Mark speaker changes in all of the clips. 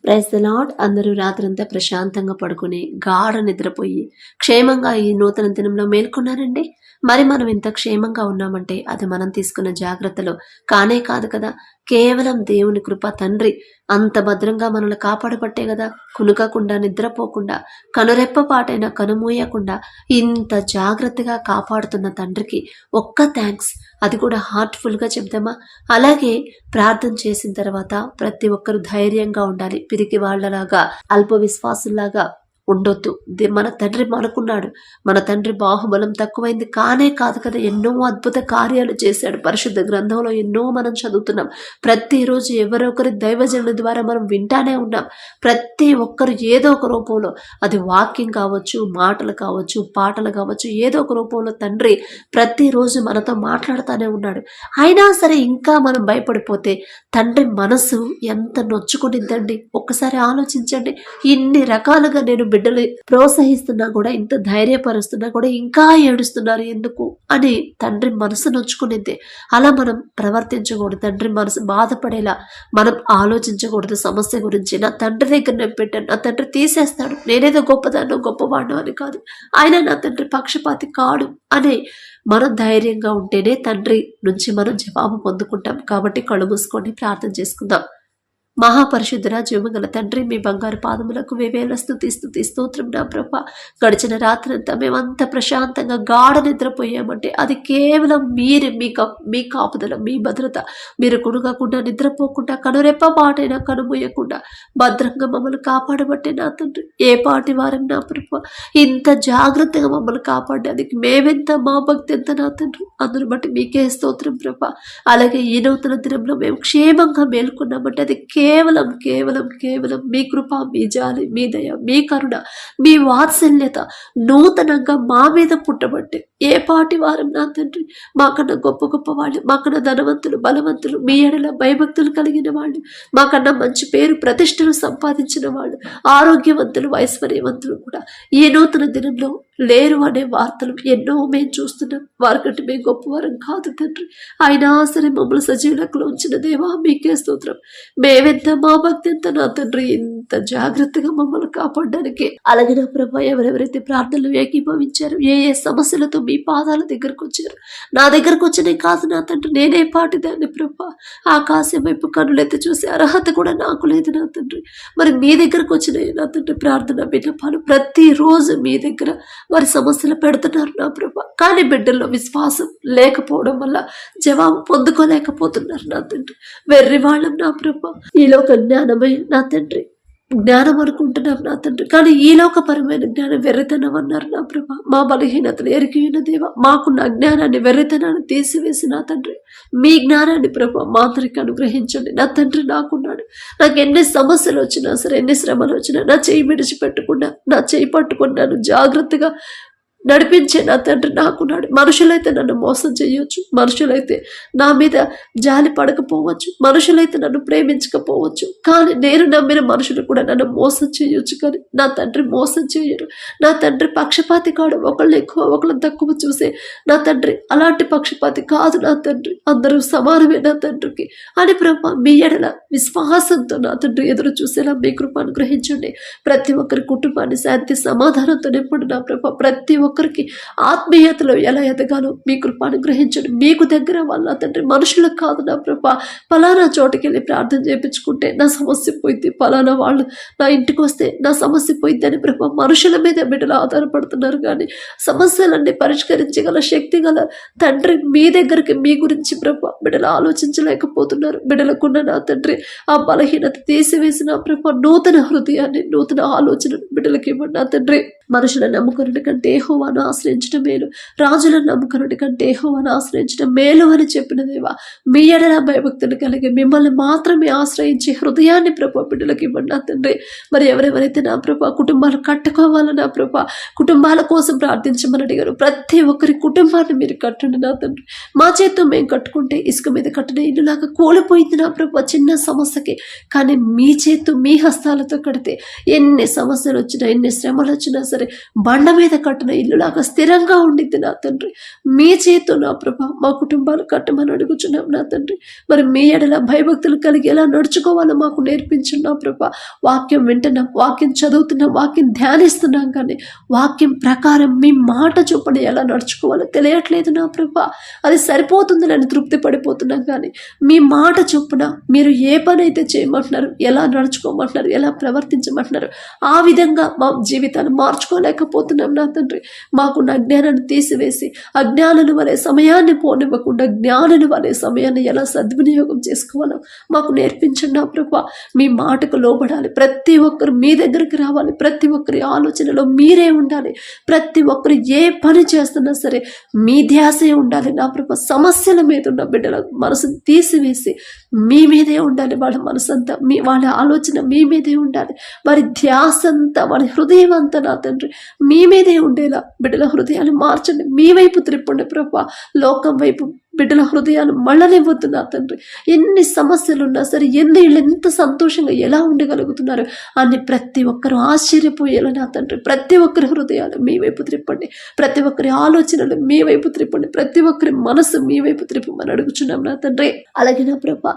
Speaker 1: Praise the lord. అందరూ రాత్రంతా ప్రశాంతంగా పడుకుని గాఢ నిద్రపోయి క్షేమంగా ఈ నూతన దినంలో మేల్కొన్నారండి. మరి మనం ఇంత క్షేమంగా ఉన్నామంటే అది మనం తీసుకున్న జాగ్రత్తలో కానే కాదు కదా. కేవలం దేవుని కృప, తండ్రి అంత భద్రంగా మనల్ని కాపాడబట్టే కదా. కునుకకుండా, నిద్రపోకుండా, కనురెప్పపాటైనా కనుమూయకుండా ఇంత జాగ్రత్తగా కాపాడుతున్న తండ్రికి ఒక్క థ్యాంక్స్. అది కూడా హార్ట్ఫుల్గా చెప్దామా? అలాగే ప్రార్థన చేసిన తర్వాత ప్రతి ఒక్కరు ధైర్యంగా ఉండాలి. పిరికి వాళ్ళలాగా, అల్ప విశ్వాసుల్లాగా ఉండొద్దు. మన తండ్రి మనకున్నాడు. మన తండ్రి బాహుబలం తక్కువైంది కానే కాదు కదా. ఎన్నో అద్భుత కార్యాలు చేశాడు. పరిశుద్ధ గ్రంథంలో ఎన్నో మనం చదువుతున్నాం. ప్రతిరోజు ఎవరొకరి దైవజనుల ద్వారా మనం వింటానే ఉన్నాం. ప్రతి ఒక్కరు ఏదో ఒక రూపంలో, అది వాక్యం కావచ్చు, మాటలు కావచ్చు, పాటలు కావచ్చు, ఏదో ఒక రూపంలో తండ్రి ప్రతిరోజు మనతో మాట్లాడుతూనే ఉన్నాడు. అయినా సరే ఇంకా మనం భయపడిపోతే తండ్రి మనసు ఎంత నొచ్చుకునిద్దండి. ఒక్కసారి ఆలోచించండి. ఇన్ని రకాలుగా నేను బిడ్డలు ప్రోత్సహిస్తున్నా కూడా, ఇంత ధైర్యపరుస్తున్నా కూడా ఇంకా ఏడుస్తున్నారు ఎందుకు అని తండ్రి మనసు నొచ్చుకునేది. అలా మనం ప్రవర్తించకూడదు. తండ్రి మనసు బాధపడేలా మనం ఆలోచించకూడదు. సమస్య గురించి నా తండ్రి దగ్గర నేను పెట్టాను, నా తండ్రి తీసేస్తాడు, నేనేదో గొప్పదాన్నో గొప్పవాడినో అని కాదు, ఆయన నా తండ్రి పక్షపాతి కాడు అని మనం ధైర్యంగా ఉంటేనే తండ్రి నుంచి మనం జవాబు పొందుకుంటాం. కాబట్టి కళ్ళు మూసుకొని ప్రార్థన చేసుకుందాం. మహాపరిశుద్ధుర, జీవగల తండ్రి, మీ బంగారు పాదములకు వేవేల స్తుతి స్తోత్రం నా ప్రభా. గడిచిన రాత్రంతా మేమంతా ప్రశాంతంగా గాఢ నిద్రపోయామంటే అది కేవలం మీరు, మీ కాపుదల, మీ భద్రత. మీరు కునుగకుండా, నిద్రపోకుండా, కనురెప్ప పాటైనా కనుమూయకుండా భద్రంగా మమ్మల్ని కాపాడబట్టే నా తండ్రి. ఏ పాటి వారం నా ప్రభా, ఇంత జాగ్రత్తగా మమ్మల్ని కాపాడడానికి మేమెంత, మా భక్తి ఎంత నా తండ్రి. అందును బట్టి మీకే స్తోత్రం ప్రభా. అలాగే ఈ నూతన దినంలో మేము క్షేమంగా మేల్కొన్నామంటే అది కేవలం కేవలం కేవలం మీ కృప, మీ జాలి, మీ దయ, మీ కరుణ, మీ వాత్సల్యత నూతనంగా మా మీద పుట్టబట్టే. ఏ పాటి వారం నా తండ్రి, మాకన్నా గొప్ప గొప్ప వాళ్ళు, మాకన్నా ధనవంతులు, బలవంతులు, మీ ఎడల భయభక్తులు కలిగిన వాళ్ళు, మాకన్నా మంచి పేరు ప్రతిష్టలు సంపాదించిన వాళ్ళు, ఆరోగ్యవంతులు, ఐశ్వర్యవంతులు కూడా ఈ నూతన దినంలో లేరు అనే వార్తలు ఎన్నో మేము చూస్తున్నాం. వారికంటే మేము గొప్పవారం కాదు తండ్రి. అయినా సరే మమ్మల్ని సజీవులకు ఉంచిన దేవా మీకే స్తోత్రం. మేమెంత, మా భక్తి ఎంత నా తండ్రి, ఇంత జాగ్రత్తగా మమ్మల్ని కాపాడడానికి. అలాగే నా ప్రభా, ఎవరెవరైతే ప్రార్థనలు ఏకీభవించారు, ఏ ఏ సమస్యలతో మీ పాదాల దగ్గరకు వచ్చారు, నా దగ్గరకు వచ్చినే కాదు నా తండ్రి, నేనే పాటిదాన్ని ప్రభా. ఆకాశం వైపు కన్నులెత్తి చూసే అర్హత కూడా నాకు లేదు నా తండ్రి. మరి మీ దగ్గరకు వచ్చినాయి నా తండ్రి ప్రార్థన విన్నపాలు. ప్రతిరోజు మీ దగ్గర వారి సమస్యలు పెడుతున్నారు నా ప్రభా. కానీ బిడ్డల్లో విశ్వాసం లేకపోవడం వల్ల జవాబు పొందుకోలేకపోతున్నారు నా తండ్రి. వెర్రి వాళ్ళం నా ప్రభా. ఈలోక జ్ఞానమై నా తండ్రి, జ్ఞానం అనుకుంటున్నాం నా తండ్రి, కానీ ఈ లోకపరమైన జ్ఞానం వెర్రితనం అన్నారు నా ప్రభా. మా బలహీనతలు ఎరిగిన దేవ, మాకున్న అజ్ఞానాన్ని, వెర్రితనాన్ని తీసివేసి నా తండ్రి మీ జ్ఞానాన్ని ప్రభా మా అందరికి అనుగ్రహించండి నా తండ్రి. నాకున్నాడు, నాకు ఎన్ని సమస్యలు వచ్చినా సరే, ఎన్ని శ్రమలు వచ్చినా నా చేయి విడిచిపెట్టకుండా, నా చేయి పట్టుకున్నాను జాగ్రత్తగా నడిపించే నా తండ్రి నాకున్నాడు. మనుషులైతే నన్ను మోసం చేయొచ్చు, మనుషులైతే నా మీద జాలి పడకపోవచ్చు, మనుషులైతే నన్ను ప్రేమించకపోవచ్చు, కానీ నేను నమ్మిన మనుషులు కూడా నన్ను మోసం చేయొచ్చు, కానీ నా తండ్రి మోసం చేయరు. నా తండ్రి పక్షపాతి కాడు. ఒకళ్ళు ఎక్కువ, ఒకళ్ళు తక్కువ చూసే నా తండ్రి అలాంటి పక్షపాతి కాదు నా తండ్రి. అందరూ సమానమే నా తండ్రికి అని ప్రభా మీ ఎడల విశ్వాసంతో నా తండ్రి ఎదురు చూసేలా మీ కృప అనుగ్రహించండి. ప్రతి ఒక్కరి కుటుంబాన్ని శాంతి సమాధానంతో నింపండి నా ప్రభా. ప్రతి ఒక్కరికి ఆత్మీయతలో ఎలా ఎదగాలో మీ కృప అనుగ్రహించండి. మీకు దగ్గర వాళ్ళ తండ్రి, మనుషులకు కాదు నా ప్రభా. పలానా చోటుకి వెళ్ళి ప్రార్థన చేయించుకుంటే నా సమస్య పోయింది, పలానా వాళ్ళు నా ఇంటికి వస్తే నా సమస్య పోయింది అని ప్రభా మనుషుల మీద బిడ్డలు ఆధారపడుతున్నారు. కానీ సమస్యలన్నీ పరిష్కరించగల శక్తి గల తండ్రి మీ దగ్గరికి, మీ గురించి ప్రభా బిడ్డలు ఆలోచించలేకపోతున్నారు. బిడ్డలకున్న నా తండ్రి ఆ బలహీనత తీసివేసిన ప్రభా నూతన హృదయాన్ని, నూతన ఆలోచనను బిడ్డలకి ఇవ్వండి నా తండ్రి. మనుషులను నమ్ముకున్నటి కంటే యెహోవాను ఆశ్రయించడం మేలు, రాజులను నమ్ముకున్నటి కంటే యెహోవాను ఆశ్రయించడం మేలు అని చెప్పిన దేవా, మీ ఎడల భయభక్తులు కలిగి మిమ్మల్ని మాత్రమే ఆశ్రయించి హృదయాన్ని ప్రభా బిడ్డలకి ఇవ్వండి నా తండ్రి. మరి ఎవరెవరైతే నా ప్రభా కుటుంబాలు కట్టుకోవాలని నా ప్రభా కుటుంబాల కోసం ప్రార్థించమని అడిగారు, ప్రతి ఒక్కరి కుటుంబాన్ని మీరు కట్టండి నా తండ్రి. మా చేత్తో మేము కట్టుకుంటే ఇసుక మీద కట్టిన ఇల్లులాగా కూలిపోయింది నా ప్రభా చిన్న సమస్యకి. కానీ మీ చేత్తో, మీ హస్తాలతో కడితే ఎన్ని సమస్యలు వచ్చినా, ఎన్ని శ్రమలు వచ్చినా సరే, సరే బండ మీద కట్టిన ఇల్లులాగా స్థిరంగా ఉండిద్ది నా తండ్రి. మీ చేతితో నా ప్రభ మా కుటుంబాలు కట్టమని అడుగుచున్నాం నా తండ్రి. మరి మీ ఎడల భయభక్తులు కలిగి ఎలా నడుచుకోవాలో మాకు నేర్పించండి నా ప్రభ. వాక్యం వింటున్నాం, వాక్యం చదువుతున్నాం, వాక్యం ధ్యానిస్తున్నాం, కానీ వాక్యం ప్రకారం మీ మాట చొప్పున ఎలా నడుచుకోవాలో తెలియట్లేదు నా ప్రభ. అది సరిపోతుందని తృప్తి పడిపోతున్నాం, కానీ మీ మాట చొప్పున మీరు ఏ పని అయితే చేయమంటున్నారు, ఎలా నడుచుకోమంటున్నారు, ఎలా ప్రవర్తించమంటున్నారు, ఆ విధంగా మా జీవితాన్ని మార్చుకోలేకపోతున్నాం నా తండ్రి. మాకున్న అజ్ఞానాన్ని తీసివేసి అజ్ఞానుల వలె సమయాన్ని పోనివ్వకుండా జ్ఞానుల వలె సమయాన్ని ఎలా సద్వినియోగం చేసుకోవాలో మాకు నేర్పించండి నా ప్రభా. మీ మాటకు లోబడాలి, ప్రతి ఒక్కరు మీ దగ్గరికి రావాలి, ప్రతి ఒక్కరి ఆలోచనలో మీరే ఉండాలి, ప్రతి ఒక్కరు ఏ పని చేస్తున్నా సరే మీ ధ్యాసే ఉండాలి నా ప్రభా. సమస్యల మీద ఉన్న బిడ్డల మనసును తీసివేసి మీ మీదే ఉండాలి, వాళ్ళ మనసంతా వాళ్ళ ఆలోచన మీ మీదే ఉండాలి, వారి ధ్యాస అంతా వారి హృదయం అంతా నా తండ్రి మీ మీదే ఉండేలా బిడ్డల హృదయాలు మార్చండి, మీ వైపు త్రిప్పండి ప్రభా. లోకం వైపు బిడ్డల హృదయాలు మళ్ళనివ్వద్దు నా తండ్రి. ఎన్ని సమస్యలు ఉన్నా సరే ఎంత సంతోషంగా ఎలా ఉండగలుగుతున్నారు అని ప్రతి ఒక్కరు ఆశ్చర్యపోయేలా నా తండ్రి ప్రతి ఒక్కరి హృదయాలు మీ వైపు త్రిప్పండి, ప్రతి ఒక్కరి ఆలోచనలు మీ వైపు త్రిప్పండి, ప్రతి ఒక్కరి మనసు మీ వైపు త్రిప్పమని అడుగుచున్నాం నా తండ్రి. అలాగే నా ప్రభా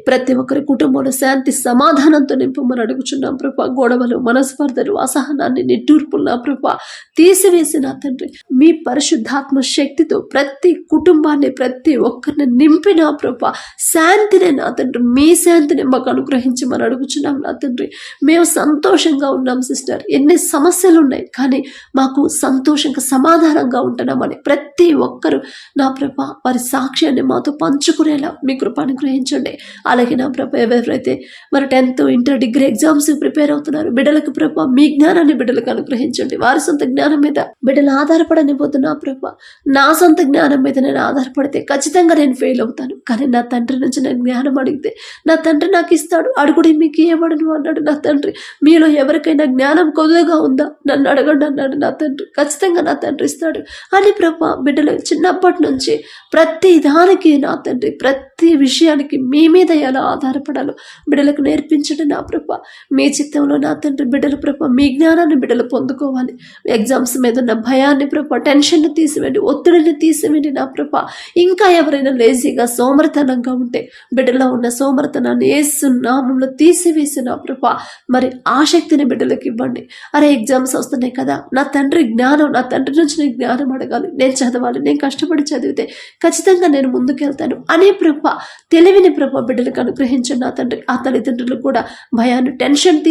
Speaker 1: ప్రతి ఒక్కరి కుటుంబంలో శాంతి సమాధానంతో నింపమని అడుగుచున్నాం ప్రభా. గొడవలు, మనస్పర్ధలు, అసహనాన్ని, నిట్టూర్పులు నా ప్రభా తీసివేసి నా తండ్రి మీ పరిశుద్ధాత్మ శక్తితో ప్రతి కుటుంబాన్ని ప్రతి ఒక్కరిని నింపిన ప్రభా శాంతిని నా తండ్రి, మీ శాంతిని మాకు అనుగ్రహించమని అడుగుచున్నాం నా తండ్రి. మేము సంతోషంగా ఉన్నాం సిస్టర్, ఎన్ని సమస్యలు ఉన్నాయి కానీ మాకు సంతోషంగా సమాధానంగా ఉంటున్నామని ప్రతి ఒక్కరు నా ప్రభా వారి సాక్ష్యాన్ని మాతో పంచుకునేలా మీ కృప అనుగ్రహించండి. అలాగే నా ప్రభా ఎవరైతే మరి 10th, inter, degree exams prepare అవుతున్నారు బిడ్డలకు ప్రభా మీ జ్ఞానాన్ని బిడ్డలకు అనుగ్రహించండి. వారి సొంత జ్ఞానం మీద బిడ్డలు ఆధారపడనిపోతున్నా ప్రభా. నా సొంత జ్ఞానం మీద నేను ఆధారపడితే ఖచ్చితంగా నేను ఫెయిల్ అవుతాను, కానీ నా తండ్రి నుంచి నేను జ్ఞానం అడిగితే నా తండ్రి నాకు ఇస్తాడు. అడుగుడి మీకు ఇవ్వబడును అన్నాడు నా తండ్రి. మీలో ఎవరికైనా జ్ఞానం కొద్దిగా ఉందా నన్ను అడగండి అన్నాడు నా తండ్రి. ఖచ్చితంగా నా తండ్రి ఇస్తాడు అని ప్రభా బిడ్డలు చిన్నప్పటి నుంచి ప్రతి దానికి నా తండ్రి ప్రతి విషయానికి మీ మీద ఎలా ఆధారపడాలో బిడ్డలకు నేర్పించండి నా ప్రభా. మీ చిత్తంలో నా తండ్రి బిడ్డలు ప్రభా మీ జ్ఞానాన్ని బిడ్డలు పొందుకోవాలి. ఎగ్జామ్స్ మీద ఉన్న భయాన్ని ప్రభా టెన్షన్ని తీసివేయండి, ఒత్తిడిని తీసివేయండి నా ప్రభా. ఇంకా ఎవరైనా లేజీగా సోమరితనంగా ఉంటే బిడ్డలో ఉన్న సోమరితనాన్ని యేసు నామములో తీసివేసి నా ప్రభా మరి ఆసక్తిని బిడ్డలకు ఇవ్వండి. అరే ఎగ్జామ్స్ వస్తున్నాయి కదా, నా తండ్రి జ్ఞానం, నా తండ్రి నుంచి నేను జ్ఞానం అడగాలి, నేను చదవాలి, నేను కష్టపడి చదివితే ఖచ్చితంగా నేను ముందుకెళ్తాను అనే ప్రభా తెలివిని ప్రభా బిడ్డలకు అనుగ్రహించండి నా తండ్రి. ఆ తల్లిదండ్రులు కూడా భయాన్ని టెన్షన్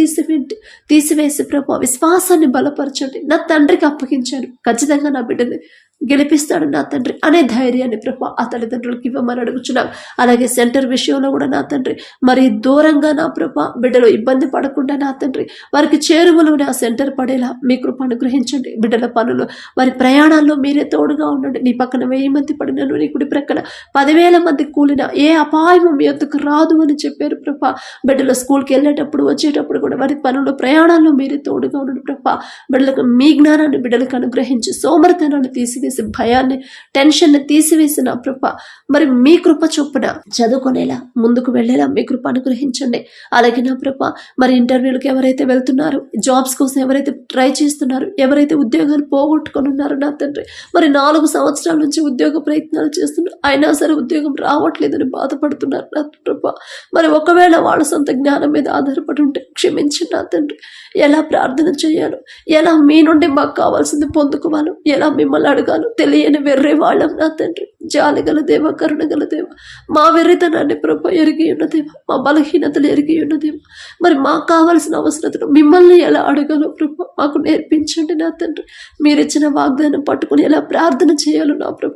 Speaker 1: తీసివేసి ప్రభా విశ్వాసాన్ని బలపరచండి. నా తండ్రికి అప్పగించాను, ఖచ్చితంగా నా బిడ్డని గెలిపిస్తాడు నా తండ్రి అనే ధైర్యాన్ని ప్రభా ఆ తల్లిదండ్రులకు ఇవ్వమని అడుగుచున్నాం. అలాగే సెంటర్ విషయంలో కూడా నా తండ్రి మరి దూరంగా నా ప్రభా బిడ్డలు ఇబ్బంది పడకుండా నా తండ్రి వారికి చేరువలోనే ఆ సెంటర్ పడేలా మీ కృప అనుగ్రహించండి. బిడ్డల పనులు వారి ప్రయాణాల్లో మీరే తోడుగా ఉండండి. నీ పక్కన 1000 మంది పడినను నీ కుడి ప్రక్కన 10,000 మంది కూలిన ఏ అపాయం మీ యొద్దకు రాదు అని చెప్పారు ప్రభా. బిడ్డలు స్కూల్కి వెళ్ళేటప్పుడు వచ్చేటప్పుడు కూడా వారి పనులు ప్రయాణాల్లో మీరే తోడుగా ఉండండి ప్రభా. బిడ్డలకు మీ జ్ఞానాన్ని బిడ్డలకు అనుగ్రహించి సోమరితనాన్ని తీసివేసి భయాన్ని టెన్షన్ని తీసివేసిన ప్రభా మరి మీ కృప చొప్పున చదువుకునేలా ముందుకు వెళ్ళేలా మీ కృప అనుగ్రహించండి. అలాగే నా ప్రభా మరి ఇంటర్వ్యూలకు ఎవరైతే వెళ్తున్నారో, జాబ్స్ కోసం ఎవరైతే ట్రై చేస్తున్నారో, ఎవరైతే ఉద్యోగాలు పోగొట్టుకొని ఉన్నారో నా తండ్రి మరి 4 సంవత్సరాల నుంచి ఉద్యోగ ప్రయత్నాలు చేస్తున్నారు, అయినా సరే ఉద్యోగం రావట్లేదని బాధపడుతున్నారు నా ప్రభా. మరి ఒకవేళ వాళ్ళ సొంత జ్ఞానం మీద ఆధారపడి ఉంటే క్షమించి నా తండ్రి. ఎలా ప్రార్థన చేయాలో, ఎలా మీ నుండి మాకు కావాల్సింది పొందుకోవాలో, ఎలా మిమ్మల్ని అడగాలో తెలియని వెర్రే వాళ్ళం నా తండ్రి. జాలిగల దేవ, కరుణగల దేవ, మా వెర్రితనాన్ని ప్రభ ఎరిగి ఉన్నదేవ, మా బలహీనతలు ఎరిగి ఉన్నదేవ, మరి మాకు కావాల్సిన అవసరతను మిమ్మల్ని ఎలా అడగాలో ప్రభ మాకు నేర్పించండి నా తండ్రి. మీరిచ్చిన వాగ్దానం పట్టుకుని ఎలా ప్రార్థన చేయాలో నా ప్రభ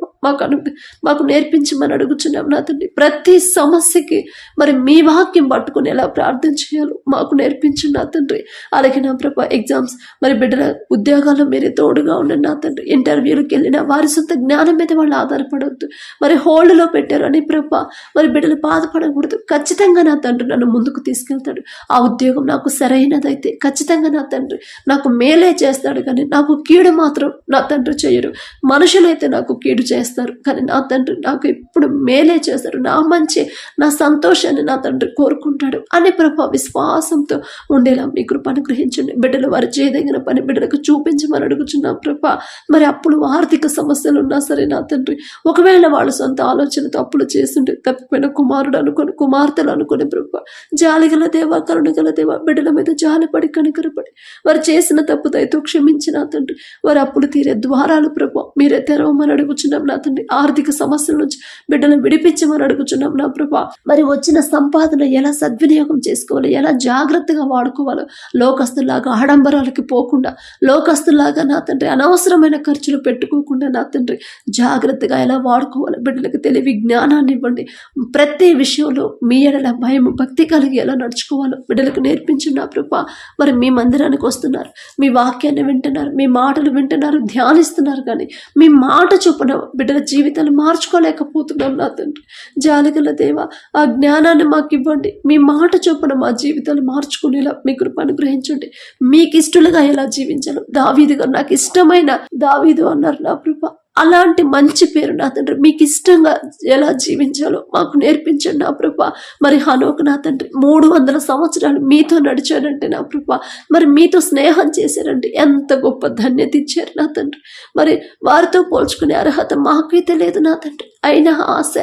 Speaker 1: మాకు నేర్పించమని అడుగుచున్నాం నా తండ్రి. ప్రతి సమస్యకి మరి మీ వాక్యం పట్టుకుని ఎలా ప్రార్థన చేయాలో మాకు నేర్పించండి నా తండ్రి. అలాగే నా ప్రభ ఎగ్జామ్స్ మరి బిడ్డల ఉద్యోగాల్లో మీరే తోడుగా ఉండండి నా తండ్రి. ఇంటర్వ్యూలకు వెళ్ళిన వారి సొంత జ్ఞానం మీద వాళ్ళు ఆధారపడవద్దు, మరి హోల్డ్లో పెట్టారు అని ప్రభ మరి బిడ్డలు బాధపడకూడదు. ఖచ్చితంగా నా తండ్రి నన్ను ముందుకు తీసుకెళ్తాడు. ఆ ఉద్యోగం నాకు సరైనదైతే ఖచ్చితంగా నా తండ్రి నాకు మేలే చేస్తాడు, కానీ నాకు కీడు మాత్రం నా తండ్రి చేయరు. మనుషులైతే నాకు కీడు చేస్తారు చేస్తారు, కానీ నా తండ్రి నాకు ఇప్పుడు మేలే చేస్తారు, నా మంచి నా సంతోషాన్ని నా తండ్రి కోరుకుంటాడు అని ప్రభా విశ్వాసంతో ఉండేలా మీ కృప అనుగ్రహించండి. బిడ్డలు వారు చేయదగిన పని బిడ్డలకు చూపించమని అడుగుచున్నాం ప్రభా. మరి అప్పులు ఆర్థిక సమస్యలు ఉన్నా సరే నా తండ్రి, ఒకవేళ వాళ్ళు సొంత ఆలోచనతో అప్పులు చేస్తుంటే తప్పిపోయిన కుమారుడు అనుకొని కుమార్తెలు అనుకుని ప్రభా, జాలిగల దేవా కరుణగల దేవా బిడ్డల మీద జాలిపడి కనికరపడి వారు చేసిన తప్పు దయతో క్షమించి నా తండ్రి వారు అప్పులు తీరే ద్వారాలు ప్రభా మీరే తెరవమని అడుగుచున్నాం నా తండ్రి. ఆర్థిక సమస్యల నుంచి బిడ్డలను విడిపించమని అడుగుచున్నాం నా ప్రభా. మరి వచ్చిన సంపాదన ఎలా సద్వినియోగం చేసుకోవాలి, ఎలా జాగ్రత్తగా వాడుకోవాలో, లోకస్తులాగా ఆడంబరాలకి పోకుండా, లోకస్తులాగా నా తండ్రి అనవసరమైన ఖర్చులు పెట్టుకోకుండా నా తండ్రి జాగ్రత్తగా ఎలా వాడుకోవాలో బిడ్డలకు తెలివి జ్ఞానాన్ని ఇవ్వండి. ప్రతి విషయంలో మీ ఎడల భయం భక్తి కలిగి ఎలా నడుచుకోవాలో బిడ్డలకు నేర్పించండి నా ప్రభా. మరి మీ మందిరానికి వస్తున్నారు, మీ వాక్యాన్ని వింటున్నారు, మీ మాటలు వింటున్నారు, ధ్యానిస్తున్నారు, కానీ మీ మాట చొప్పున బిడ్డల జీవితాలు మార్చుకోలేకపోతున్నాం నా తండ్రి. జాలిగల దేవా ఆ జ్ఞానాన్ని మాకు ఇవ్వండి. మీ మాట చొప్పున మా జీవితాలు మార్చుకునేలా మీ కృప అనుగ్రహించండి. మీకు ఇష్టలుగా ఎలా జీవించాలో, దావీదు గారు నాకు ఇష్టమైన దావీదు అన్నారు నా ప్రభా. అలాంటి మంచి పేరు నా తండ్రి మీకు ఇష్టంగా ఎలా జీవించాలో మాకు నేర్పించండి నా ప్రభా. మరి హనోకు నా తండ్రి 300 సంవత్సరాలు మీతో నడిచాడంటే నా ప్రభా, మరి మీతో స్నేహం చేశారండి, ఎంత గొప్ప ధన్యత ఇచ్చారు నా తండ్రి. మరి వారితో పోల్చుకునే అర్హత మాకైతే లేదు నా తండ్రి, అయినా ఆశ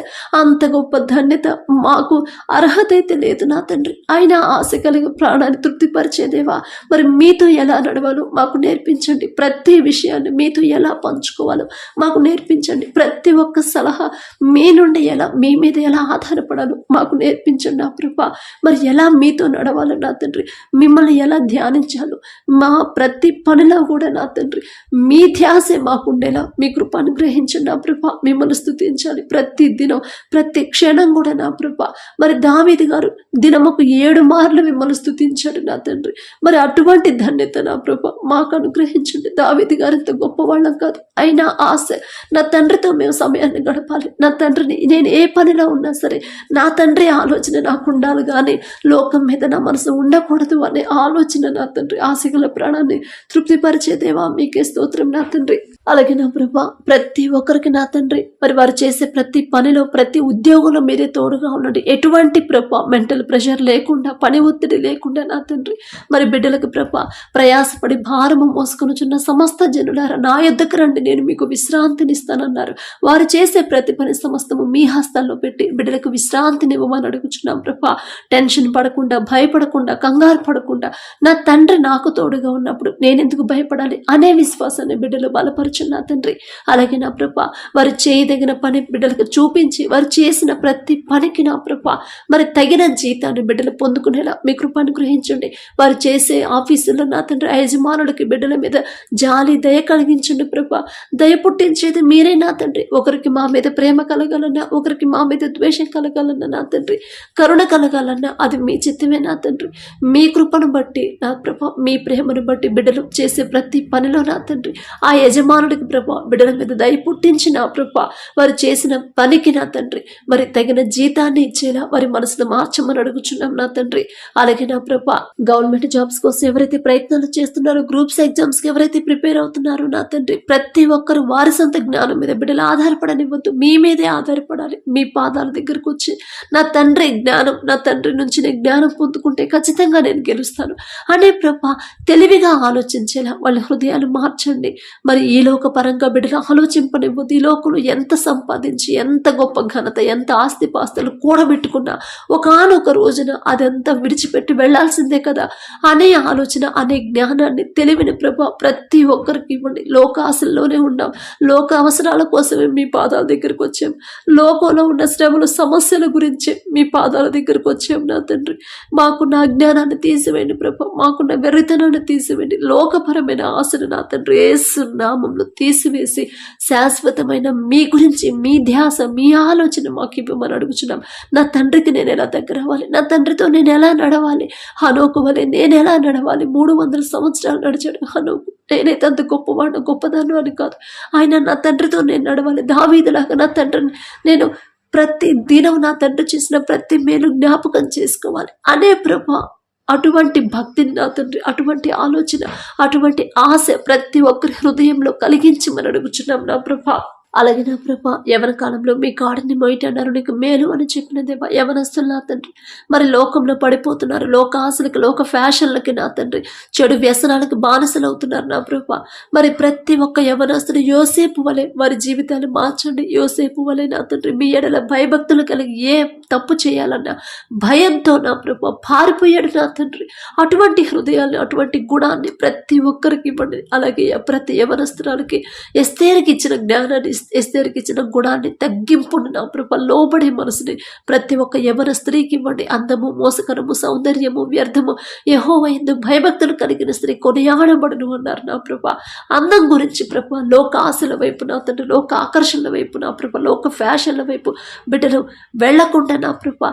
Speaker 1: అంత గొప్ప ధన్యత మాకు అర్హత అయితే లేదు నా తండ్రి. అయినా ఆశ కలిగి ప్రాణాన్ని తృప్తిపరిచేదేవా మరి మీతో ఎలా నడవాలో మాకు నేర్పించండి. ప్రతి విషయాన్ని మీతో ఎలా పంచుకోవాలో మాకు నేర్పించండి. ప్రతి ఒక్క సలహా మీ నుండి ఎలా మీ మీద ఎలా ఆధారపడాలో మాకు నేర్పించండి నా ప్రభా. మరి ఎలా మీతో నడవాలో నా తండ్రి, మిమ్మల్ని ఎలా ధ్యానించాలో, మా ప్రతి పనిలో కూడా నా తండ్రి మీ ధ్యాసే మాకుండేలా మీ కృప అనుగ్రహించండి నా ప్రభా. మిమ్మల్ని స్తుతించాలి ప్రతి దినం ప్రతి క్షణం కూడా నా ప్రభా. మరి దావీదు గారు దినముకు 7 మార్లు మిమ్మల్ని స్తుతించాడు నా తండ్రి. మరి అటువంటి ధన్యత నా ప్రభా మాకు అనుగ్రహించండి. దావీదు గారు ఇంత గొప్పవాళ్ళం కాదు, అయినా ఆశ నా తండ్రితో మేము సమయాన్ని గడపాలి. నా తండ్రిని నేను ఏ పనిలో ఉన్నా సరే నా తండ్రి ఆలోచన నాకు ఉండాలి, కానీ లోకం మీద నా మనసు ఉండకూడదు అనే ఆలోచన నా తండ్రి. ఆశగల ప్రాణాన్ని తృప్తిపరిచేదేవా మీకే స్తోత్రం నా తండ్రి. అలాగే నా ప్రభా ప్రతి ఒక్కరికి నా తండ్రి మరి వారు చేసే ప్రతి పనిలో ప్రతి ఉద్యోగంలో మీరే తోడుగా ఉండండి. ఎటువంటి ప్రభా మెంటల్ ప్రెషర్ లేకుండా, పని ఒత్తిడి లేకుండా నా తండ్రి మరి బిడ్డలకు ప్రభా ప్రయాసపడి భారము మోసుకొనుచున్న సమస్త జనులారా నా యొద్దకు రండి, నేను మీకు విశ్రాంతినిస్తానన్నారు. వారు చేసే ప్రతి పని సమస్తము మీ హస్తాల్లో పెట్టి బిడ్డలకు విశ్రాంతినివ్వమని అడుగుచున్నాం ప్రభా. టెన్షన్ పడకుండా, భయపడకుండా, కంగారు పడకుండా నా తండ్రి నాకు తోడుగా ఉన్నప్పుడు నేనెందుకు భయపడాలి అనే విశ్వాసాన్ని బిడ్డలు బలపరచు నా తండ్రి. అలాగే నా ప్రభా వారు చేయదగిన పని బిడ్డలకు చూపించి వారు చేసిన ప్రతి పనికి నా ప్రభా మరి తగిన జీతాన్ని బిడ్డలు పొందుకునేలా మీ కృప అనుగ్రహించండి. వారు చేసే ఆఫీసులో నా తండ్రి యజమానులకి బిడ్డల మీద జాలి దయ కలిగించండి ప్రభా. దయ పుట్టించేది మీరే నా తండ్రి. ఒకరికి మా మీద ప్రేమ కలగాలన్నా, ఒకరికి మా మీద ద్వేషం కలగాలన్నా నా తండ్రి, కరుణ కలగాలన్నా అది మీ చిత్తమే నా తండ్రి. మీ కృపను బట్టి నా ప్రభా, మీ ప్రేమను బట్టి బిడ్డలు చేసే ప్రతి పనిలో నా తండ్రి ఆ యజమానుడికి ప్రభా బిడ్డల మీద దయ పుట్టించి నా ప్రభా వారు చేసిన పనికి నా తండ్రి మరి తగిన జీతాన్ని ఇచ్చేలా వారి మనసును మార్చమని అడుగుచున్నాం నా తండ్రి. అలాగే నా ప్రభా గవర్నమెంట్ జాబ్స్ కోసం ఎవరైతే ప్రయత్నాలు చేస్తున్నారో, గ్రూప్స్ ఎగ్జామ్స్ కి ఎవరైతే ప్రిపేర్ అవుతున్నారో నా తండ్రి ప్రతి ఒక్కరు వారి సొంత జ్ఞానం మీద బిడ్డలు ఆధారపడనివ్వద్దు, మీ మీదే ఆధారపడాలి. మీ పాదాల దగ్గరకు వచ్చి నా తండ్రి జ్ఞానం, నా తండ్రి నుంచి నేను జ్ఞానం పొందుకుంటే ఖచ్చితంగా నేను గెలుస్తాను అనే ప్రభా తెలివిగా ఆలోచించేలా వాళ్ళ హృదయాలు మార్చండి. మరి ఈ లోక పరంగా బిడ్డలు ఆలోచింపనివ్వద్దు. ఈ లోకంలో ఎంత సంపాదించి ఎంత గొప్ప ఘనత ఎంత ఆస్తిపాస్తులు కూడబెట్టుకున్నా ఒకానొక రోజున అదంతా విడిచిపెట్టి వెళ్లాల్సిందే కదా అనే ఆలోచన అనే జ్ఞానాన్ని తెలివిని ప్రభా ప్రతి ఒక్కరికి ఇవ్వండి. లోక ఆశల్లోనే ఉన్నాం, లోక అవసరాల కోసమే మీ పాదాల దగ్గరకు వచ్చాం. లోకంలో ఉన్న శ్రమలు సమస్యల గురించి మీ పాదాల దగ్గరకు వచ్చాం నా తండ్రి. మాకున్న అజ్ఞానాన్ని తీసివేయండి ప్రభా, మాకున్న వెర్రితనాన్ని తీసివేయండి. లోకపరమైన ఆశను నా తండ్రి యేసు నామములో తీసివేసి శాశ్వతమైన మీ గురించి మీ ధ్యాస మీ ఆలోచన మాకు ఇవ్వమని అడుగుచున్నాం. నా తండ్రికి నేను ఎలా దగ్గర అవ్వాలి, నా తండ్రితో నేను ఎలా నడవాలి, హనోకు వలె నేను ఎలా నడవాలి. 300 సంవత్సరాలు నడిచాడు హనోకు. నేనైతే అంత గొప్పవాడు గొప్పదాను అని కాదు, ఆయన నా తండ్రితో నేను నడవాలి. దావీదులాగా నా తండ్రిని నేను ప్రతి దినం నా తండ్రి చేసిన ప్రతి మేలు జ్ఞాపకం చేసుకోవాలి అనే ప్రభా అటువంటి భక్తిని నా తండ్రి, అటువంటి ఆలోచన, అటువంటి ఆశ ప్రతి ఒక్కరి హృదయంలో కలిగించమని అడుగుచున్నాం నా ప్రభా. అలాగే నా ప్రభా యవన కాలంలో మీ కాడిని మొయ్యటన్నారు నీకు మేలు అని చెప్పిన దేవా, యవనస్తులు నా తండ్రి మరి లోకంలో పడిపోతున్నారు, లోక ఆశలకి లోక ఫ్యాషన్లకి నా తండ్రి చెడు వ్యసనాలకు బానిసలు అవుతున్నారు నా ప్రభా. మరి ప్రతి ఒక్క యవనస్తుడు యోసేపు వలె వారి జీవితాలు మార్చండి. యోసేపు వలె నా తండ్రి మీ ఎడల భయభక్తులు కలిగి ఏ తప్పు చేయాలన్నా భయంతో నా ప్రభా పారిపోయాడు నా తండ్రి. అటువంటి హృదయాన్ని అటువంటి గుణాన్ని ప్రతి ఒక్కరికి ఇవ్వండి. అలాగే ప్రతి యవనస్తురాలకి ఎస్తేరుకి ఇచ్చిన జ్ఞానాన్ని ఎస్తేరుకి ఇచ్చిన గుణాన్ని తగ్గింపుని నా ప్రభా లోబడే మనసుని ప్రతి ఒక్క యవన స్త్రీకి ఇవ్వండి. అందము మోసకరము సౌందర్యము వ్యర్థము యెహోవా యందు భయభక్తులు కలిగిన స్త్రీ కొనియాడబడును అన్నారు నా ప్రభా. అందం గురించి ప్రభా లోక ఆశల వైపు నా తండ్రి లోక ఆకర్షణల వైపు నా ప్రభా లోక ఫ్యాషన్ల వైపు బిడ్డలు వెళ్లకుండా నా ప్రభా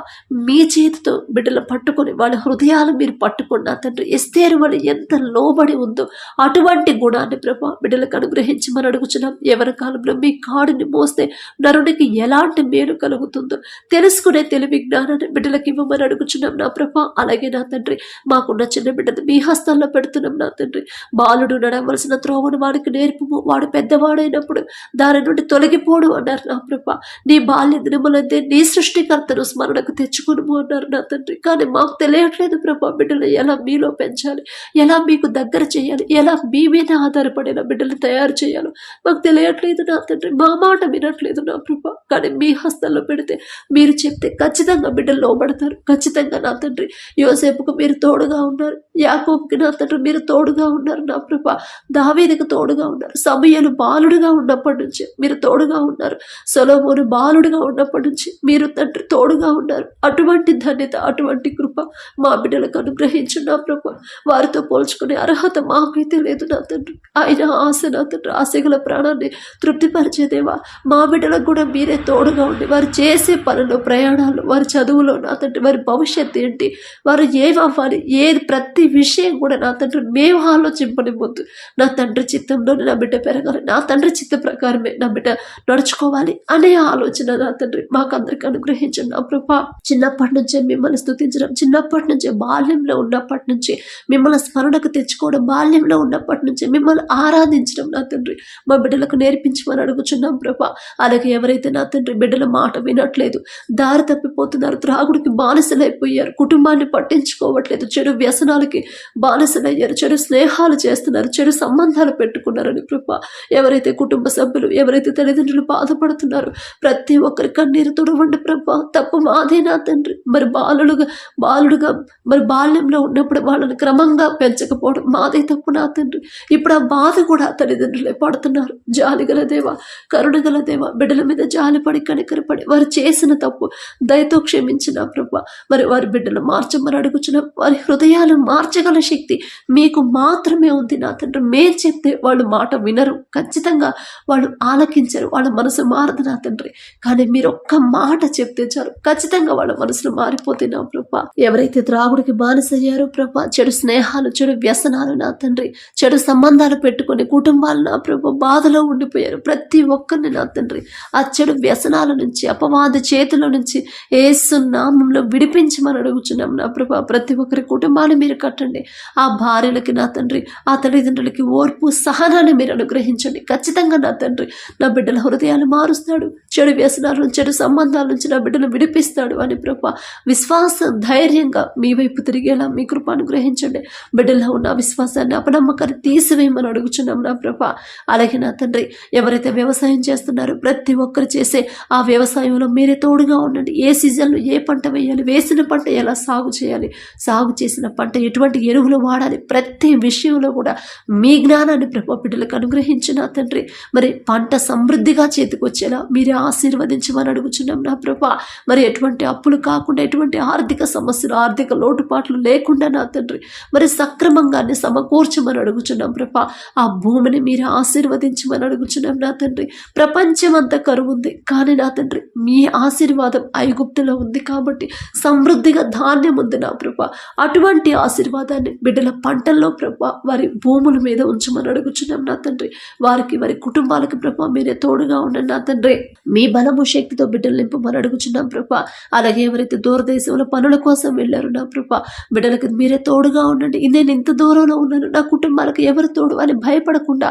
Speaker 1: మీ చేతితో బిడ్డలు పట్టుకొని వాళ్ళ హృదయాలు మీరు పట్టుకొని నా తండ్రి ఎస్తేరు వల్ల ఎంత లోబడి ఉందో అటువంటి గుణాన్ని ప్రభా బిడ్డలకు అనుగ్రహించమని అడుగుచున్నాం. ఎవరి కాలంలో మీ కాడిని మోస్తే నరునికి ఎలాంటి మేలు కలుగుతుందో తెలుసుకునే తెలివి జ్ఞానాన్ని బిడ్డలకు ఇవ్వమని అడుగుచున్నాం నా ప్రభా. అలాగే నా తండ్రి మాకున్న చిన్న బిడ్డను మీ హస్తాల్లో పెడుతున్నాం నా తండ్రి. బాలుడు నడవలసిన త్రోవను వాడికి నేర్పుము, వాడు పెద్దవాడైనప్పుడు దాని నుండి తొలగిపోడు అన్నారు నా ప్రభా. నీ బాల్య దినములందే నీ సృష్టికర్తను స్మరణకు తెచ్చుకును అన్నారు నా తండ్రి. కానీ మాకు తెలియట్లేదు ప్రభా బిడ్డలు ఎలా మీలో పెంచాలి, ఎలా మీకు దగ్గర చేయాలి, ఎలా మీ మీద ఆధారపడిన బిడ్డలు తయారు చేయాలో మాకు తెలియట్లేదు నా తండ్రి. మా మాట వినట్లేదు నా ప్రభా. కానీ మీ హస్తాల్లో పెడితే మీరు చెప్తే ఖచ్చితంగా బిడ్డలు లోబడతారు. ఖచ్చితంగా నా తండ్రి యోసేపుకు మీరు తోడుగా ఉన్నారు, యాకోబుకి నా తండ్రి మీరు తోడుగా ఉన్నారు నా ప్రభా. దావీదుకు తోడుగా ఉన్నారు, సమూయేలు బాలుడుగా ఉన్నప్పటి నుంచి మీరు తోడుగా ఉన్నారు, సొలొమోను బాలుడుగా ఉన్నప్పటి నుంచి మీరు తండ్రి తోడుగా ఉన్నారు. అటువంటి ధన్యత అటువంటి కృప మా బిడ్డలకు అనుగ్రహించు నా ప్రభా. వారితో పోల్చుకునే అర్హత మాకైతే లేదు నా తండ్రి. ఆయన ఆశ నా తండ్రి ఆశగల ప్రాణాన్ని తృప్తిపరిచేదేవా మా బిడ్డలకు కూడా మీరే తోడుగా ఉండి వారు చేసే పనులు ప్రయాణాలు వారి చదువులో నా తండ్రి వారి భవిష్యత్తు ఏంటి, వారు ఏమవ్వాలి, ఏది ప్రతి విషయం కూడా నా తండ్రి మేము ఆలోచింపని ముందు నా తండ్రి చిత్తంలో నా బిడ్డ పెరగాలి, నా తండ్రి చిత్త ప్రకారమే నా బిడ్డ నడుచుకోవాలి అనే ఆలోచన నా తండ్రి మాకు అందరికి అనుగ్రహించండి నా ప్రభా. చిన్నప్పటి నుంచే మిమ్మల్ని స్తుతించడం, చిన్నప్పటి నుంచే బాల్యంలో ఉన్నప్పటి నుంచి మిమ్మల్ని స్మరణకు తెచ్చుకోవడం, బాల్యంలో ఉన్నప్పటి నుంచే మిమ్మల్ని ఆరాధించడం నా తండ్రి మా బిడ్డలకు నేర్పించమని అడుగుచున్నాం ప్రభా. అలాగే ఎవరైతే నా తండ్రి బిడ్డల మాట వినట్లేదు, దారి తప్పిపోతున్నారు, త్రాగుడికి బానిసలైపోయారు, కుటుంబాన్ని పట్టించుకోవట్లేదు, చెడు వ్యసనాలకి బానిసలయ్యారు, చెడు స్నేహాలు చేస్తున్నారు, చెడు సంబంధాలు పెట్టుకున్నారని ప్రభా. ఎవరైతే కుటుంబ సభ్యులు ఎవరైతే తల్లిదండ్రులు బాధపడుతున్నారు ప్రతి ఒక్కరి కన్నీరు తుడవండి ప్రభా. తప్పు మాదే నా తండ్రి. మరి బాలుడుగా మరి బాల్యంలో ఉన్నప్పుడు వాళ్ళని క్రమంగా పెంచకపోవడం మాదే తప్పు నా తండ్రి. ఇప్పుడు ఆ బాధ కూడా తల్లిదండ్రులే పడుతున్నారు. జాలిగల దేవా కరుణగల దేవా బిడ్డల మీద జాలిపడి కనికరపడి వారు చేసిన తప్పు దయతో క్షమించిన ప్రభా. మరి వారి బిడ్డలు మార్చమని అడుగుచున్న వారి హృదయాలు మార్చగల శక్తి మీకు మాత్రమే ఉంది నా తండ్రి. మేము చెప్తే వాళ్ళు మాట వినరు, ఖచ్చితంగా వాళ్ళు ఆలకించరు, వాళ్ళ మనసు మారదు నా తండ్రి. కానీ మీరు ఒక్క మాట చెప్తే చాలు ఖచ్చితంగా వాళ్ళ మనసులు మారిపోతే నా ప్రభా. ఎవరైతే త్రాగుడికి బానిసయ్యారో ప్రభా, చెడు స్నేహాలు చెడు వ్యసనాలు నా తండ్రి, చెడు సంబంధాలు పెట్టుకుని కుటుంబాలు నా ప్రభా బాధలో ఉండిపోయారు ప్రతి ఒక్కరిని నా తండ్రి ఆ చెడు వ్యసనాల నుంచి అపవాద చేతుల నుంచి యేసు నామంలో విడిపించమని అడుగుచున్నాం నా ప్రభా. ప్రతి ఒక్కరి కుటుంబాన్ని మీరు కట్టండి. ఆ భార్యలకి నా తండ్రి ఆ తల్లిదండ్రులకి ఓర్పు సహనాన్ని మీరు అనుగ్రహించండి. ఖచ్చితంగా నా తండ్రి నా బిడ్డల హృదయాలు మారుస్తాడు, చెడు వ్యసనాల నుంచి చెడు సంబంధాల నుంచి నా బిడ్డలు విడిపిస్తాడు అని ప్రభా. విశ్వాసం ధైర్యంగా మీ వైపు తిరిగేలా మీ కృప అనుగ్రహించండి. బిడ్డల్లో ఉన్న విశ్వాసాన్ని అపనమ్మకాన్ని తీసివేయమని అడుగుచున్నాం నా ప్రభా. అలాగే నా తండ్రి ఎవరైతే వ్యవసాయం చేస్తున్నారో ప్రతి ఒక్కరు చేసే ఆ వ్యవసాయంలో మీరే తోడుగా ఉండండి. ఏ సీజన్లో ఏ పంట వేయాలి, వేసిన పంట ఎలా సాగు చేయాలి, సాగు చేసిన పంట ఎటువంటి ఎరువులు వాడాలి, ప్రతి విషయంలో కూడా మీ జ్ఞానాన్ని ప్రభా బిడ్డలకు అనుగ్రహించిన తండ్రి. మరి పంట సమృద్ధిగా చేతికొచ్చేలా మీరే ఆశీర్వదించమని అడుగుచున్నాం నా ప్రభా. మరి ఎటువంటి అప్పులు కాకుండా ఎటువంటి ఆర్థిక సమస్యలు ఆర్థిక లోటుపాట్లు లేకుండా నా తండ్రి మరి సక్రమంగానే సమకూర్చమని అడుగుచున్నాం ప్రభా. ఆ భూమిని మీరు ఆశీర్వదించమని అడుగుచున్నాం నా తండ్రి. ప్రపంచం అంతా కరువు ఉంది, కానీ నా తండ్రి మీ ఆశీర్వాదం ఐగుప్తులో ఉంది కాబట్టి సమృద్ధిగా ధాన్యం ఉంది నా ప్రభా. అటువంటి ఆశీర్వాదాన్ని బిడ్డల పంటల్లో ప్రభా వారి భూముల మీద ఉంచమని అడుగుచున్నాం నా తండ్రి. వారికి వారి కుటుంబాలకు ప్రభా మీరే తోడుగా ఉండండి నా తండ్రి. మీ బలము శక్తితో బిడ్డలు నింపమని అడుగుచున్నాం ప్రభా. అలాగే ఎవరైతే దూరదేశంలో పనుల కోసం వెళ్ళారు నా ప్రభా బిడ్డలకు మీరే తోడుగా ఉండండి. నేను ఇంత దూరంలో ఉన్నాను, నా కుటుంబాలకు ఎవరు తోడు అని భయపడకుండా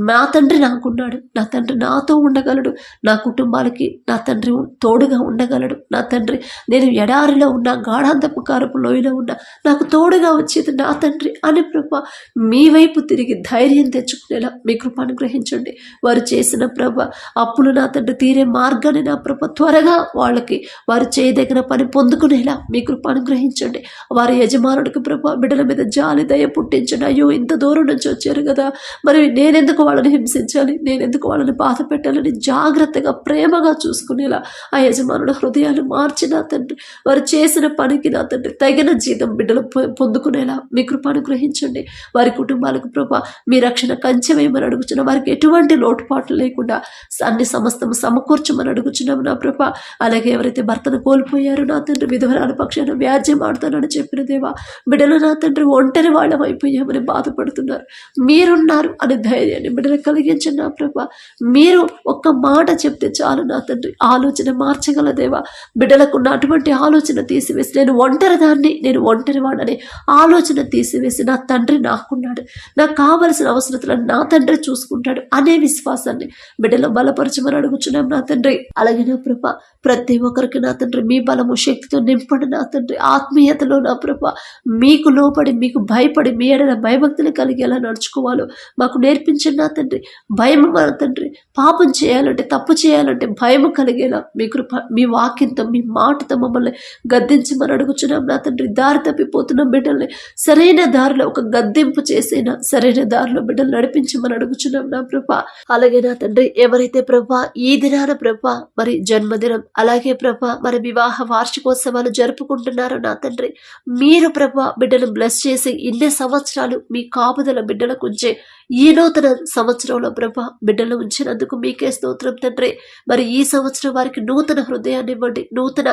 Speaker 1: నా తండ్రి నాకున్నాడు, నా తండ్రి నాతో ఉండగలడు, నా కుటుంబాలకి నా తండ్రి తోడుగా ఉండగలడు. నా తండ్రి నేను ఎడారిలో ఉన్న, గాఢాంధకారపు లోయలో ఉన్న, నాకు తోడుగా వచ్చేది నా తండ్రి అని ప్రభా మీ వైపు తిరిగి ధైర్యం తెచ్చుకునేలా మీ కృప అనుగ్రహించండి. వారు చేసిన ప్రభ అప్పులు నా తండ్రి తీరే మార్గాన్ని నా ప్రభ త్వరగా వాళ్ళకి వారు చేయదగిన పని పొందుకునేలా మీ కృప అనుగ్రహించండి. వారి యజమానుడికి ప్రభ బిడ్డల మీద జాలి దయ పుట్టించండి. అయ్యో ఇంత దూరం నుంచి వచ్చారు కదా, మరి నేనెందుకు వాళ్ళని హింసించాలి, నేనెందుకు వాళ్ళని బాధ పెట్టాలని జాగ్రత్తగా ప్రేమగా చూసుకునేలా ఆ యజమానుల హృదయాలు మార్చి నా తండ్రి వారు చేసిన పనికి నా తండ్రి తగిన జీతం బిడ్డలు పొందుకునేలా మీ కృప అనుగ్రహించండి. వారి కుటుంబాలకు ప్రభా మీ రక్షణ కంచెవేయమని అడుగుచున్న వారికి ఎటువంటి లోటుపాట్లు లేకుండా అన్ని సమస్తము సమకూర్చమని అడుగుచున్నాము నా ప్రభా. అలాగే ఎవరైతే భర్తను కోల్పోయారో నా తండ్రి విధవరాల పక్షాన వ్యాజ్యం ఆడుతానని చెప్పిన దేవా, బిడ్డలు నా తండ్రి ఒంటరి వాళ్ళం అయిపోయామని బాధపడుతున్నారు, మీరున్నారు అనే ధైర్యాన్ని బిడ్డలు కలిగించండి నా ప్రభా. మీరు ఒక్క మాట చెప్తే చాలు నా తండ్రి ఆలోచన మార్చగల దేవా. బిడ్డలకున్న అటువంటి ఆలోచన తీసివేసి నేను ఒంటరిదాన్ని, నేను ఒంటరివాడనే ఆలోచన తీసివేసి నా తండ్రి నాకున్నాడు, నాకు కావలసిన అవసరతలను నా తండ్రి చూసుకుంటాడు అనే విశ్వాసాన్ని బిడ్డలో బలపరచమని అడుగుచున్నాం నా తండ్రి. అలాగే నా ప్రభా ప్రతి ఒక్కరికి నా తండ్రి మీ బలము శక్తితో నింపండి నా తండ్రి. ఆత్మీయతలో నా ప్రభా మీకు లోపడి మీకు భయపడి మీ ఎడల భయభక్తులు కలిగేలా నడుచుకోవాలో మాకు నేర్పించండి నా తండ్రి. భయము మన తండ్రి పాపం చేయాలంటే తప్పు చేయాలంటే భయము కలిగేలా మీ కృప మీ వాక్యంతో మీ మాటతో మమ్మల్ని గద్దించమని అడుగుచున్నాం నా తండ్రి. దారి తప్పిపోతున్న బిడ్డల్ని సరైన దారిలో ఒక గద్దింపు చేసేనా సరైన దారిలో బిడ్డలు నడిపించమని అడుగుచున్నాం నా ప్రభా. అలాగే నా తండ్రి ఎవరైతే ప్రభా ఈ దినాన ప్రభా మరి జన్మదినం అలాగే ప్రభా మరి వివాహ వార్షికోత్సవాలు జరుపుకుంటున్నారో నా తండ్రి, మీరు ప్రభా బిడ్డలు బ్లెస్ చేసి ఇన్ని సంవత్సరాలు మీ కాపుదల బిడ్డలకు ఉంచే ఈ నూతన సంవత్సరంలో ప్రభా బిడ్డలు ఉంచినందుకు మీకే స్తోత్రం తండ్రి. మరి ఈ సంవత్సరం వారికి నూతన హృదయాన్ని ఇవ్వండి, నూతన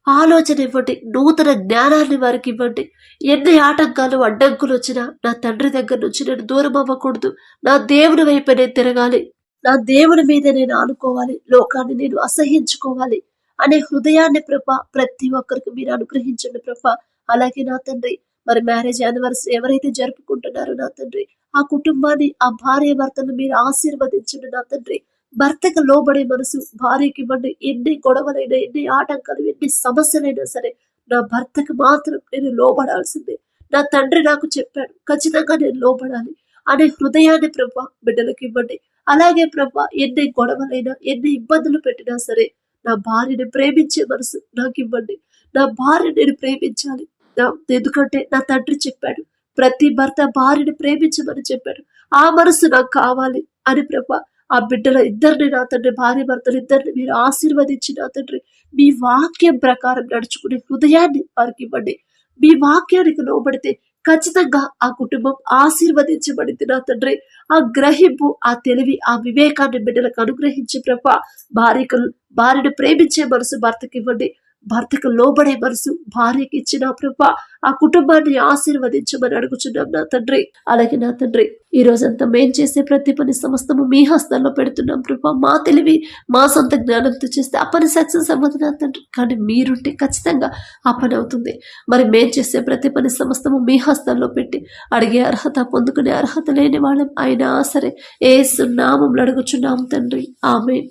Speaker 1: ఆలోచన ఇవ్వండి, నూతన జ్ఞానాన్ని వారికి ఇవ్వండి. ఎన్ని ఆటంకాలు అడ్డంకులు వచ్చినా నా తండ్రి దగ్గర నుంచి నేను దూరం అవ్వకూడదు, నా దేవుని వైపు నేను తిరగాలి, నా దేవుని మీద నేను ఆనుకోవాలి, లోకాన్ని నేను అసహించుకోవాలి అనే హృదయాన్ని ప్రభా ప్రతి ఒక్కరికి మీరు అనుగ్రహించండి ప్రభా. అలాగే నా తండ్రి మరి మ్యారేజ్ యానివర్సరీ ఎవరైతే జరుపుకుంటున్నారో నా తండ్రి ఆ కుటుంబాన్ని ఆ భార్య భర్తను మీరు ఆశీర్వదించండి నా తండ్రి. భర్తకు లోబడే మనసు భార్యకి ఇవ్వండి. ఎన్ని గొడవలైనా ఎన్ని ఆటంకాలు ఎన్ని సమస్యలైనా సరే నా భర్తకు మాత్రం నేను లోబడాల్సిందే, నా తండ్రి నాకు చెప్పాడు ఖచ్చితంగా నేను లోబడాలి అనే హృదయాన్ని ప్రభా బిడ్డలకు ఇవ్వండి. అలాగే ప్రభా ఎన్ని గొడవలైనా ఎన్ని ఇబ్బందులు పెట్టినా సరే నా భార్యని ప్రేమించే మనసు నాకు ఇవ్వండి. నా భార్య నేను ప్రేమించాలి, ఎందుకంటే నా తండ్రి చెప్పాడు ప్రతి భర్త భార్యని ప్రేమించమని చెప్పాడు, ఆ మనసు నాకు కావాలి అని ప్రభా ఆ బిడ్డల ఇద్దరిని నా తండ్రి భార్య భర్తలు ఇద్దరిని మీరు ఆశీర్వదించి నా తండ్రి మీ వాక్యం ప్రకారం నడుచుకునే హృదయాన్ని వారికి ఇవ్వండి. మీ వాక్యానికి లోబడితే ఖచ్చితంగా ఆ కుటుంబం ఆశీర్వదించబడింది నా తండ్రి. ఆ గ్రహింపు ఆ తెలివి ఆ వివేకాన్ని బిడ్డలకు అనుగ్రహించి ప్రభా భార్యను ప్రేమించే మనసు భర్తకి ఇవ్వండి, భర్తకు లోబడే మనసు భార్యకి ఇచ్చిన ప్రభా ఆ కుటుంబాన్ని ఆశీర్వదించమని అడుగుచున్నాం నా తండ్రి. అలాగే నా తండ్రి ఈ రోజంతా మేం చేసే ప్రతి పని సమస్తము మీ హస్తాల్లో పెడుతున్నాం ప్రభా. మా తెలివి మా సొంత జ్ఞానంతో చేస్తే ఆ పని సక్సెస్ అవ్వదు నా తండ్రి, కానీ మీరుంటే ఖచ్చితంగా ఆ పని అవుతుంది. మరి మేం చేసే ప్రతి పని సమస్తము మీ హస్తాల్లో పెట్టి అడిగే అర్హత పొందుకునే అర్హత లేని వాళ్ళం అయినా సరే యేసు నామములో అడుగుచున్నాం తండ్రి, ఆమేన్.